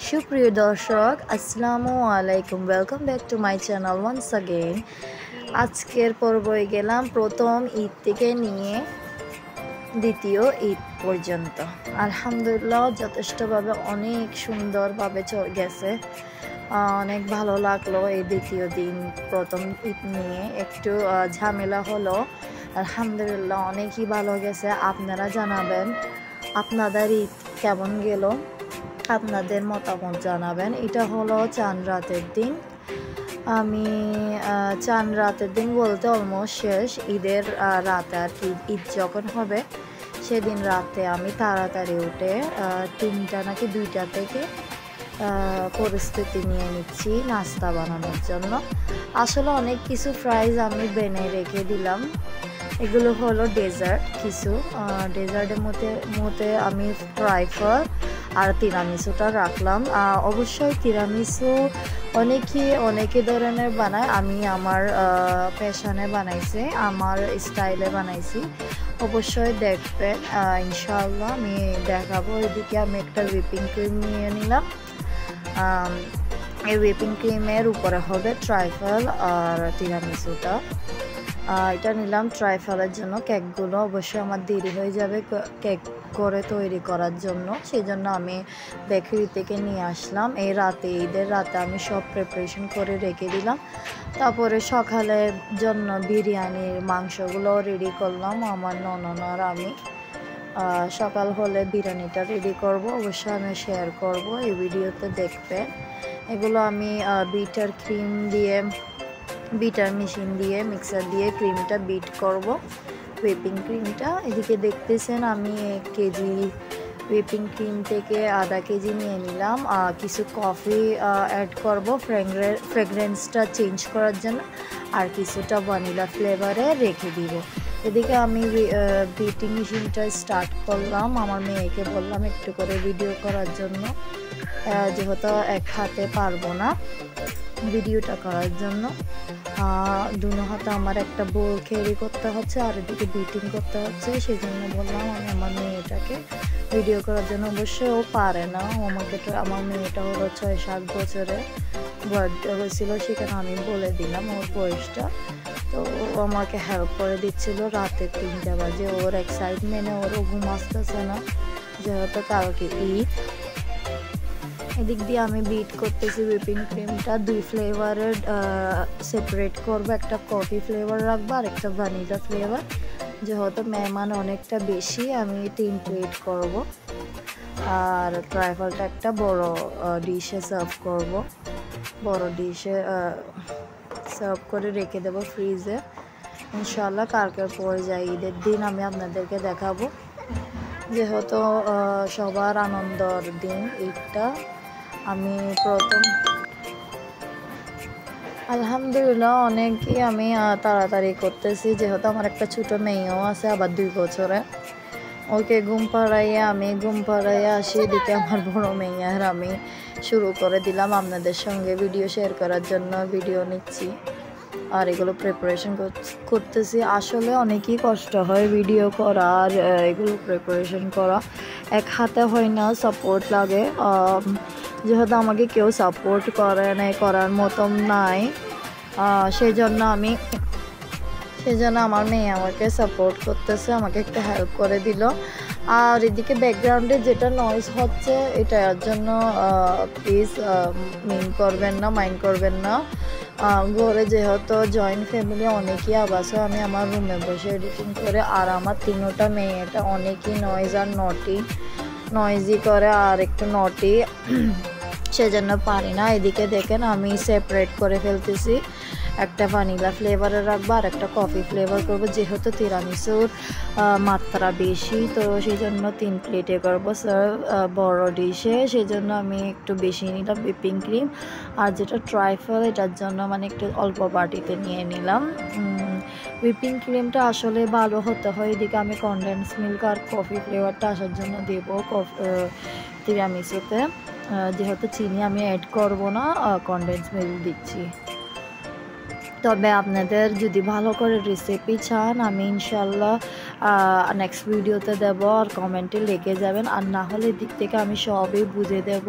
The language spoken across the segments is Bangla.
সুপ্রিয় দর্শক আসসালামু আলাইকুম, welcome back to my channel once again. আজকের পর্বই গেলাম প্রথম ঈদ থেকে নিয়ে দ্বিতীয় ঈদ পর্যন্ত। আলহামদুলিল্লাহ যথেষ্টভাবে অনেক সুন্দরভাবে গেছে। অনেক ভালো লাগলো। এই দ্বিতীয় দিন প্রথম ঈদ নিয়ে একটু ঝামেলা হলো। আলহামদুলিল্লাহ অনেকই ভালো গেছে। আপনারা জানাবেন আপনাদের ঈদ কেমন গেল, আপনাদের মতামত জানাবেন। এটা হলো চাঁদ রাতের দিন। আমি চাঁদ রাতের দিন বলতে অলমোস্ট শেষ। ঈদের রাতে আর কি, ঈদ যখন হবে সেদিন রাতে আমি তাড়াতাড়ি উঠে 3টা নাকি 2টা থেকে পরিস্থিতি নিয়ে নিচ্ছি নাস্তা বানানোর জন্য। আসলে অনেক কিছু ফ্রাইজ আমি বেনে রেখে দিলাম। এগুলো হলো ডেজার্ট কিছু। ডেজার্টের মধ্যে আমি ট্রাইফল আর তিরামিসুটা রাখলাম। অবশ্যই তিরামিসু অনেকে ধরনের বানায়। আমি আমার প্যাশনে বানাইছি, আমার স্টাইলে বানাইছি। অবশ্যই দেখবেন, ইনশাআল্লাহ আমি দেখাবো। এদিকে আমি একটা হুইপিং ক্রিম নিয়ে নিলাম। এই হুইপিং ক্রিমের উপরে হবে ট্রাইফল আর তিরামিসুটা। এটা নিলাম ট্রাইফলের জন্য। কেকগুলো অবশ্যই আমার দেরি হয়ে যাবে কেক করে তৈরি করার জন্য, সেই জন্য আমি বেকারি থেকে নিয়ে আসলাম। এই রাতে, ঈদের রাতে আমি সব প্রিপারেশন করে রেখে দিলাম। তারপরে সকালের জন্য বিরিয়ানির মাংসগুলো রেডি করলাম আমার ননদ আর আমি। সকাল হলে বিরিয়ানিটা রেডি করব, অবশ্যই আমি শেয়ার করব, এই ভিডিওতে দেখবেন। এগুলো আমি বিটার মেশিন দিয়ে মিক্সার দিয়ে ক্রিমটা বিট করব, হুইপিং ক্রিমটা। এদিকে দেখতেছেন আমি 1 কেজি হুইপিং ক্রিম থেকে আধা কেজি নিয়ে নিলাম। কিছু কফি অ্যাড করব ফ্রেগরেন্সটা চেঞ্জ করার জন্য, আর কিছুটা ভ্যানিলা ফ্লেভারে রেখে দিব। এদিকে আমি বিটিং মেশিনটা স্টার্ট করলাম। আমার মেয়েকে বললাম একটু করে ভিডিও করার জন্য, যেহেতু এক হাতে পারবো না ভিডিওটা করার জন্য। দুনো হাতে আমার একটা বোল ক্যারি করতে হচ্ছে আর এদিকে বিটিং করতে হচ্ছে, সেই জন্য বললাম আমি আমার মেয়েটাকে ভিডিও করার জন্য। অবশ্যই ও পারে না। আমার মেয়েটা হলো 6-7 বছরে বার্থডে হয়েছিল, সেখানে আমি বলে দিলাম ওর বয়সটা। তো ও আমাকে হেল্প করে দিচ্ছিল। রাতে 3টা বাজে। ওর এক্সাইটমেন্টে ওরও ঘুম আসতেছে না, যেহেতু কালকে ঈদ। এদিক দিয়ে আমি বিট করতেছি হুইপিং ক্রিমটা। 2 ফ্লেভারের সেপারেট করবো, একটা কফি ফ্লেভার রাখবো আর একটা ভ্যানিলা ফ্লেভার। যেহেতু মেহমান অনেকটা বেশি, আমি 3 প্লেট করব। আর ট্রাইফলটা একটা বড় ডিশে সার্ভ করব। বড় ডিশে সার্ভ করে রেখে দেবো ফ্রিজে। ইনশাআল্লাহ কালকের পর্যায়ে ঈদের দিন আমি আপনাদেরকে দেখাবো, যেহেতু সবার আনন্দর দিন ঈদটা। আমি প্রথম আলহামদুলিল্লাহ অনেকই আমি তাড়াতাড়ি করতেছি, যেহেতু আমার একটা ছোটো মেয়েও আছে, আবার 2 বছরে। ওকে ঘুম পাড়াইয়া আসি। এদিকে আমার বড় মেয়ে আর আমি শুরু করে দিলাম আপনাদের সঙ্গে ভিডিও শেয়ার করার জন্য। ভিডিও নিচ্ছি আর এগুলো প্রিপারেশন করতেছি। আসলে অনেকই কষ্ট হয় ভিডিও করা আর এগুলো প্রিপারেশন করা, এক হাতে হয় না, সাপোর্ট লাগে। যেহেতু আমাকে কেউ সাপোর্ট করে নাই, করার মতন নাই, সেই জন্য আমার মেয়ে আমাকে সাপোর্ট করতেছে, আমাকে একটা হেল্প করে দিল। আর এদিকে ব্যাকগ্রাউন্ডে যেটা নয়েজ হচ্ছে, এটার জন্য প্লিজ মাইন্ড করবেন না। ঘরে যেহেতু জয়েন্ট ফ্যামিলি অনেকই আবাস হয়, আমি আমার রুমে বসে এডিটিং করে। আর আমার 3টা মেয়েটা অনেকই নয়েজি করে আর একটু নটি, সেজন্য পারি না। এদিকে দেখেন আমি সেপারেট করে ফেলতেছি, একটা ভ্যানিলা ফ্লেভারে রাখবো আর একটা কফি ফ্লেভার করব। যেহেতু তিরামিসুর মাত্রা বেশি, তো সেই জন্য 3 প্লেটে করবো সার্ভ বড় ডিশে, সেই জন্য আমি একটু বেশি নিলাম হুইপিং ক্রিম। আর যেটা ট্রাইফল, এটার জন্য মানে একটু অল্প বাটিতে নিয়ে নিলাম। হুইপিং ক্রিমটা আসলে ভালো হতে হয়। এদিকে আমি কনডেন্স মিল্ক আর কফি ফ্লেভারটা আসার জন্য দেবো তিরামিসুতে। যেহেতু চিনি আমি অ্যাড করব না, কনডেন্স মিল্ক দিচ্ছি। তবে আপনাদের যদি ভালো করে রেসিপি চান, আমি ইনশাল্লাহ নেক্সট ভিডিওতে দেব, আর কমেন্টে লিখে যাবেন। আর না হলে দিক থেকে আমি সবই বুঝে দেব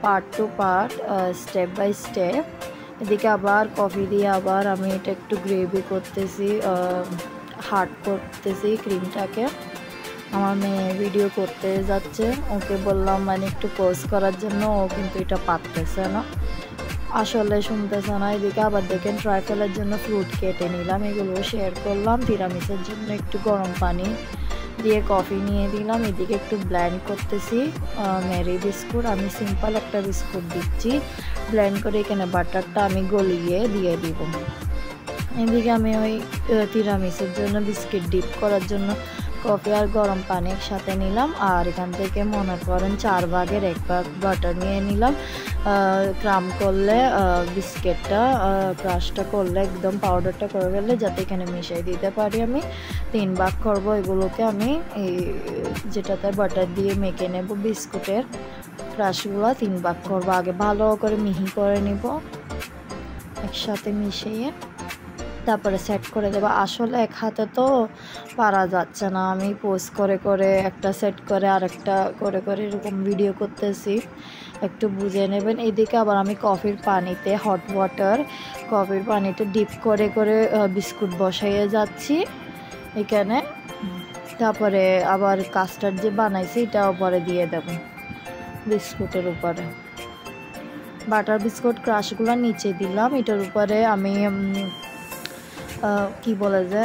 part two part, step by step. এদিকে আবার কফি দিয়ে আবার আমি এটা একটু গ্রেভি করতেছি, হার্ড করতেছি ক্রিমটাকে। আমার মেয়ে ভিডিও করতে যাচ্ছে, ওকে বললাম মানে একটু পোজ করার জন্য, ও কিন্তু এটা পারতেছে না, আসলে শুনতেছে না। এদিকে আবার দেখেন ট্রাইফেলের জন্য ফ্রুট কেটে নিলাম, এগুলো শেয়ার করলাম। তিরামিসের জন্য একটু গরম পানি দিয়ে কফি নিয়ে দিলাম। এদিকে একটু ব্লেন্ড করতেছি মেরি বিস্কুট, আমি সিম্পল একটা বিস্কুট দিচ্ছি, ব্লেন্ড করে এখানে বাটারটা আমি গলিয়ে দিয়ে দিব। এদিকে আমি ওই তিরামিসের জন্য বিস্কিট ডিপ করার জন্য কফি আর গরম পানি একসাথে নিলাম। আর এখান থেকে মনে করেন 4 ভাগের 1 ভাগ বাটার নিয়ে নিলাম। ক্রাম করলে বিস্কিটটা ক্রাশটা করলে একদম পাউডারটা করে ফেললে যাতে এখানে মিশিয়ে দিতে পারি। আমি 3 ভাগ করবো এগুলোকে, আমি এই যেটাতে বাটার দিয়ে মেখে নেব বিস্কুটের ক্রাশগুলো 3 ভাগ করবো। আগে ভালো করে মিহি করে নিব, একসাথে মিশিয়ে তারপরে সেট করে দেবো। আসলে এক হাতে তো পারা যাচ্ছে না, আমি পোস্ট করে করে একটা সেট করে আরেকটা করে করে এরকম ভিডিও করতেছি, একটু বুঝে নেবেন। এদিকে আবার আমি কফির পানিতে হট ওয়াটার কফির পানিতে ডিপ করে করে বিস্কুট বসাইয়ে যাচ্ছি এখানে। তারপরে আবার কাস্টার্ড যে বানাইছি এটা উপরে দিয়ে দেব বিস্কুটের উপরে। বাটার বিস্কুট ক্রাশগুলো নিচে দিলাম, এটার উপরে আমি কি বলে যে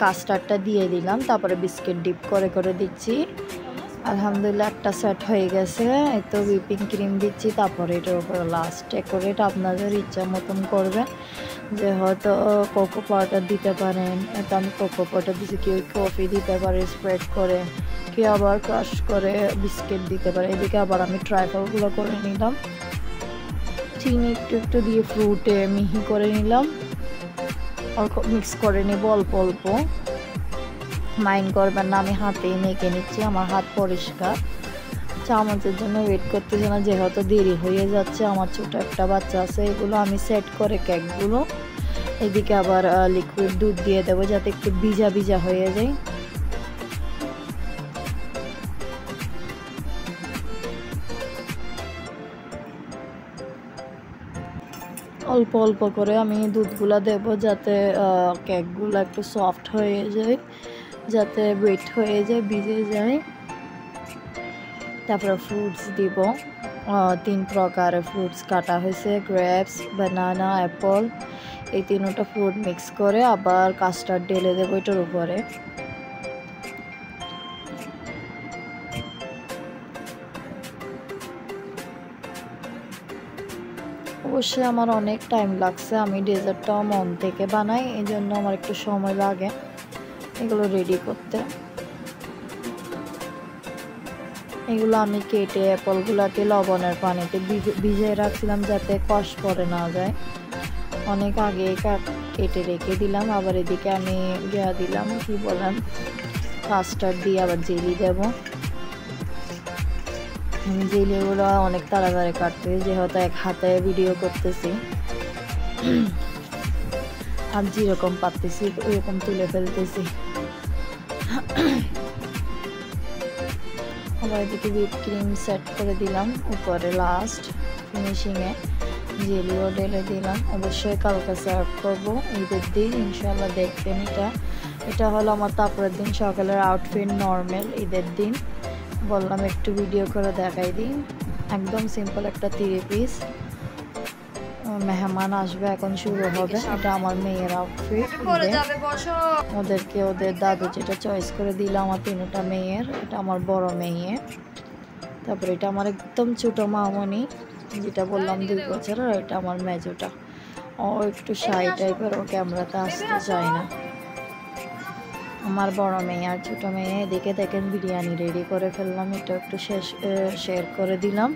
কাস্টার্ডটা দিয়ে দিলাম, তারপরে বিস্কিট ডিপ করে করে দিচ্ছি। আলহামদুলিল্লাহ একটা সেট হয়ে গেছে। এই তো হুইপিং ক্রিম দিচ্ছি, তারপরে এটার উপরে লাস্ট ডেকোরেট আপনাদের ইচ্ছা মতন করবেন, যে হয়তো কোকো পাউডার দিতে পারেন, এটা আমি কোকো পাউডার দিচ্ছি, কেউ কফি দিতে পারে স্প্রেড করে, কেউ আবার ক্রাশ করে বিস্কিট দিতে পারে। এদিকে আবার আমি ট্রাইফলগুলো করে নিলাম, চিনি একটু একটু দিয়ে ফ্রুটে মিহি করে নিলাম, মিক্স করে নেব অল্প অল্প, মাইন্ড করবেন না, আমি হাতেই মেখে নিচ্ছি, আমার হাত পরিষ্কার। চামচের জন্য ওয়েট করতেছে না, যেহেতু দেরি হয়ে যাচ্ছে, আমার ছোট একটা বাচ্চা আছে। এগুলো আমি সেট করে কেকগুলো, এদিকে আবার লিকুইড দুধ দিয়ে দেবো যাতে একটু ভিজা ভিজা হয়ে যায়। অল্প অল্প করে আমি দুধগুলা দেব যাতে কেকগুলো একটু সফট হয়ে যায়, যাতে ওয়েট হয়ে যায়, ভিজে যায়। তারপরে ফ্রুটস দিব, 3 প্রকারের ফ্রুটস কাটা হয়েছে, গ্রেপস, বানানা, অ্যাপল, এই 3টা ফ্রুট মিক্স করে আবার কাস্টার্ড ঢেলে দেবো এটার উপরে। অবশ্যই আমার অনেক টাইম লাগছে, আমি ডেজার্টটাও মন থেকে বানাই, এই জন্য আমার একটু সময় লাগে এগুলো রেডি করতে। এগুলো আমি কেটে অ্যাপলগুলোকে লবণের পানিতে ভিজিয়ে রাখছিলাম যাতে কষ পড়ে না যায়, অনেক আগে কেটে রেখে দিলাম। আবার এদিকে আমি দিলাম কি বলেন কাস্টার্ড দিয়ে আবার জেলি দেব। আমি জেলিগুলো অনেক তাড়াতাড়ি কাটতেছি, যেহেতু এক হাতে ভিডিও করতেছি, আর যেরকম পারতেছি ওইরকম তুলে ফেলতেছি। আবার এদিকে হুইপ ক্রিম সেট করে দিলাম উপরে, লাস্ট ফিনিশিংয়ে জেলিও ঢেলে দিলাম। অবশ্যই কালকে সার্ভ করবো ঈদের দিন ইনশাল্লাহ, দেখবেন। এটা হলো আমার তারপরের দিন সকালের আউটফিট, নর্মাল ঈদের দিন। বললাম একটু ভিডিও করে দেখাই দিই, একদম সিম্পল একটা 3 পিস। মেহমান আসবে, এখন শুরু হবে। এটা আমার মেয়ের আউটফিট, ওদেরকে ওদের দাদু যেটা চয়েস করে দিল আমার 3টা মেয়ের। এটা আমার বড় মেয়ে, তারপরে এটা আমার একদম ছোট মামনি যেটা বললাম 2 বছর, আর এটা আমার মেজোটা, ও একটু শাই টাইপের, ও ক্যামেরাতে আসতে চায় না। আমার বড় মেয়ে আর ছোটো মেয়ে। এদিকে দেখেন বিরিয়ানি রেডি করে ফেললাম, এটা একটু শেয়ার করে দিলাম।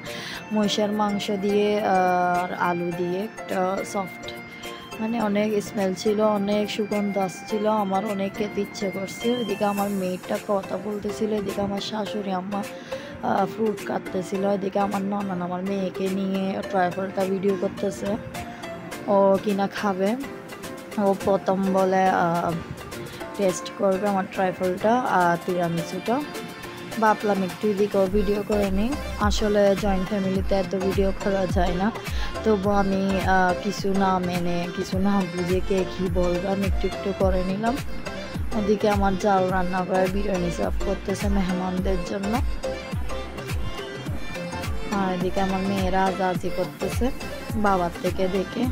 মহিষের মাংস দিয়ে আর আলু দিয়ে একটা সফট, মানে অনেক স্মেল ছিল, অনেক সুগন্ধ আসছিল, আমার অনেক খেতে ইচ্ছে করছে। এদিকে আমার মেয়েটা কথা বলতেছিল, এদিকে আমার শাশুড়ি আম্মা ফ্রুট কাটতেছিল, এদিকে আমার ননদ আমার মেয়েকে নিয়ে ট্রাইফলটা ভিডিও করতেছে, ও কিনা খাবে, ও প্রথম বলে টেস্ট করবে আমার ট্রাইফলটা আর তিরামিসুটা। ভাবলাম একটু এদিকেও ভিডিও করে নিই। আসলে জয়েন্ট ফ্যামিলিতে এত ভিডিও করা যায় না, তবু আমি কিছু না মেনে কিছু না বুঝে কে কী বলবো আমি একটু একটু করে নিলাম। ওদিকে আমার জাল রান্না করে বিরিয়ানি সার্ভ করতেছে মেহমানদের জন্য, আর এদিকে আমার মেয়েরা আজাজি করতেছে বাবার থেকে দেখে।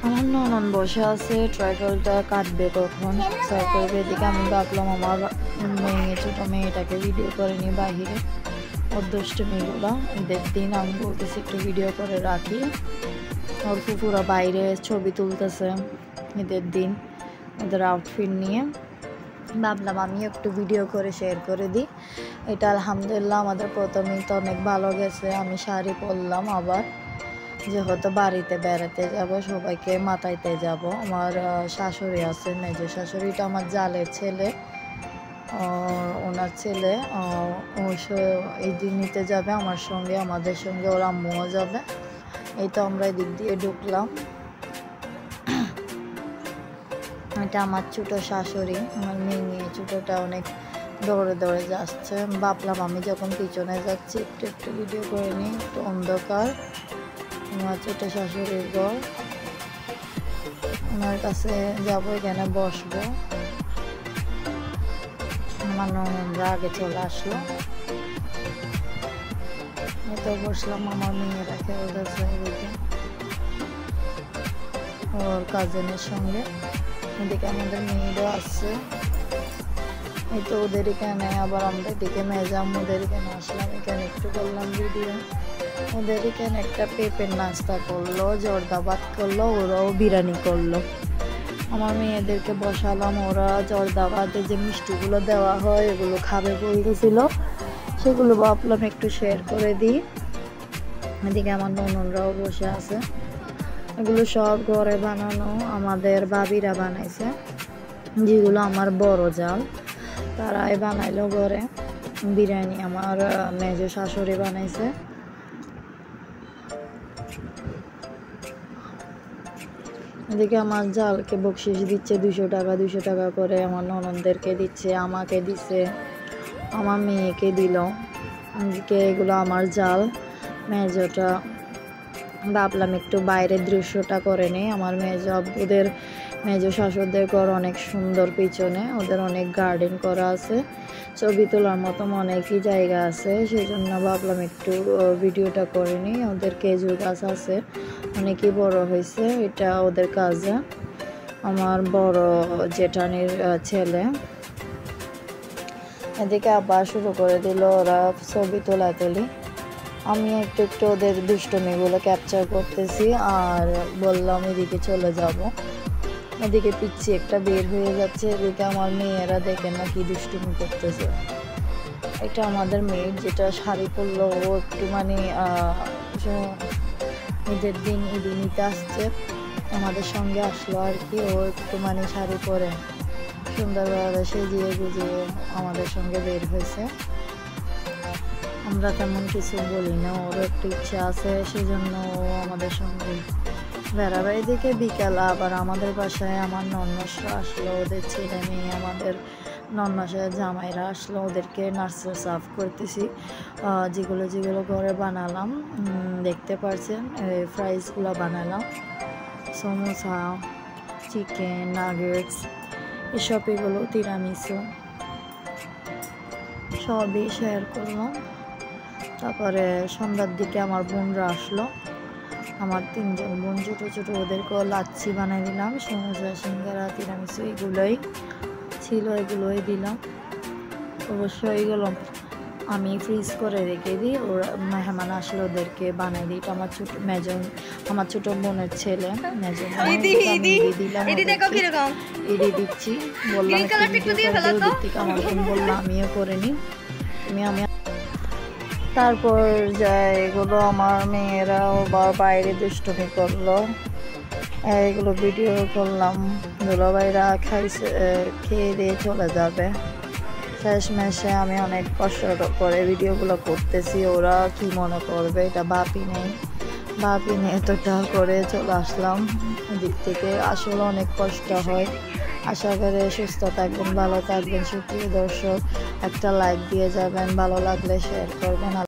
আমার ননদ বসে আছে, ট্রাইপলটা কাটবে কখন সার্ভ করবে। এদিকে আমি ভাবলাম আমার মেয়ে ছোটো মেয়েটাকে ভিডিও করে নিই বাহিরে, ওর দুষ্টুমিগুলো ঈদের দিন আমি বলতেছি একটু ভিডিও করে রাখি। ওর ফুফুরা বাইরে ছবি তুলতেছে ঈদের দিন ওদের আউটফিট নিয়ে, ভাবলাম আমি একটু ভিডিও করে শেয়ার করে দিই। এটা আলহামদুলিল্লাহ আমাদের প্রথমেই তো অনেক ভালো গেছে। আমি শাড়ি পরলাম, আবার যেহেতু বাড়িতে বেড়াতে যাব, সবাইকে মাতাইতে যাব। আমার শাশুড়ি আছে, মেজ শাশুড়িটা আমার জালের ছেলে, ওনার ছেলে এই দিন নিতে যাবে আমার সঙ্গে, আমাদের সঙ্গে ওর আম্মুও যাবে। এই তো আমরা এদিক দিয়ে ঢুকলাম। এটা আমার ছোটো শাশুড়ি, আমার মেয়ে ছোটোটা অনেক দৌড়ে দৌড়ে যাচ্ছে। ভাবলাম আমি যখন পিছনে যাচ্ছি একটু একটু ভিডিও করে নিই। একটু অন্ধকার, আমার ছোটো শাশুড়ির ঘর, ওনার কাছে যাবো, এখানে বসবো। আমার ননদরা আগে চলে আসলো, তো বসলাম। আমার মেয়েরা খেলতেছে এদিকে ওর কাজিনের সঙ্গে, এদিকে আমাদের মেয়েরও আসছে। এই তো ওদের এখানে, আবার আমরা এদিকে মেজাম ওদের এখানে আসলাম, এখানে একটু করলাম ভিডিও। ওদের এখানে একটা পেঁপের নাস্তা করলো, জর্দাবাদ করলো, ওরাও বিরিয়ানি করলো। আমার মেয়েদেরকে বসালাম, ওরা জর্দাবাদে যে মিষ্টিগুলো দেওয়া হয় এগুলো খাবে বলতেছিল, সেগুলো ভাবলাম একটু শেয়ার করে দিই। এদিকে আমার ননদরাও বসে আছে। এগুলো সব ঘরে বানানো, আমাদের ভাবিরা বানাইছে, যেগুলো আমার বড় জাল তারাই বানাইলো ঘরে। বিরিয়ানি আমার মেজ শাশুড়ি বানাইছে। এদিকে আমার জালকে বকশিস দিচ্ছে 200 টাকা 200 টাকা করে, আমার ননদদেরকে দিচ্ছে, আমাকে দিচ্ছে, আমার মেয়েকে দিল। এদিকে এগুলো আমার জাল। মেজটা ভাবলাম একটু বাইরের দৃশ্যটা করে নেই। আমার ওদের মেজ শাশুড়দের ঘর অনেক সুন্দর, পিছনে ওদের অনেক গার্ডেন করা আছে, ছবি তোলার মতো অনেকই জায়গা আছে, সেই জন্য ভাবলাম একটু ভিডিওটা করে নিই। ওদের খেজুর গাছ আছে, অনেকই বড় হয়েছে, এটা ওদের কাজে আমার বড় জেঠানির ছেলে। এদিকে আবার শুরু করে দিল ওরা ছবি তোলাতুলি। আমি একটু একটু ওদের দুষ্টুমিগুলো ক্যাপচার করতেছি, আর বললাম এদিকে চলে যাব। এদিকে পিচ্ছি একটা বের হয়ে যাচ্ছে, এদিকে আমার মেয়েরা দেখে না কি দুষ্টুমি করতেছে। এটা আমাদের মেয়ে যেটা শাড়ি পরলো, ও একটু মানে ঈদের দিন ঈদি নিতে আসছে, আমাদের সঙ্গে আসলো আর কি। ও একটু মানে শাড়ি পরে সুন্দরভাবে সেজিয়ে গুজিয়ে আমাদের সঙ্গে বের হয়েছে। আমরা তেমন কিছু বলি না, ওরও একটু ইচ্ছা আছে, সেই জন্য ও আমাদের সঙ্গে বেড়াবে। এদিকে বিকাল আবার আমাদের বাসায় আমার নন্নসরা আসলো, ওদের ছেলে মেয়ে, আমাদের নন্নসের জামাইরা আসলো, ওদেরকে নাস্তা সার্ভ করতেছি। যেগুলো যেগুলো ঘরে বানালাম দেখতে পাচ্ছেন, ফ্রাইসগুলো বানালাম, সমোসা, চিকেন নাগেটস, এসব, এগুলো তিরামিসু, সবই শেয়ার করলাম। তারপরে সন্ধ্যার দিকে আমার বোনরা আসলো, আমার 3জন বোন ছোটো ছোটো, ওদেরকেও লাচ্ছি বানিয়ে দিলাম, সমোসা, সিঙ্গারা, তিরামিসু এগুলোই ছিল, এগুলোই দিলাম। অবশ্যই এগুলো আমি ফ্রিজ করে রেখে দিই, ওরা মেহমান আসলে ওদেরকে বানিয়ে দিই। আমার ছোটো বোনের ছেলে মেজন দিলাম, এড়িয়ে দিচ্ছি, বললাম আমার বোন বললাম আমিও করে নিই, আমি তারপর যাই। এগুলো আমার মেয়েরাও বাইরে দুষ্টুমি করলো, এগুলো ভিডিও করলাম। দুলাভাইরা খাইছে, খেয়ে দিয়ে চলে যাবে। শেষমেশে আমি অনেক কষ্ট করে ভিডিওগুলো করতেছি, ওরা কি মনে করবে এটা ভাবি নেই এতটা করে চলে আসলাম এদিক থেকে। আসলে অনেক কষ্ট হয় আশা করি সুস্থ থাকবেন, ভালো থাকবেন। সুপ্রিয় দর্শক, একটা লাইক দিয়ে যাবেন, ভালো লাগলে শেয়ার করবেন।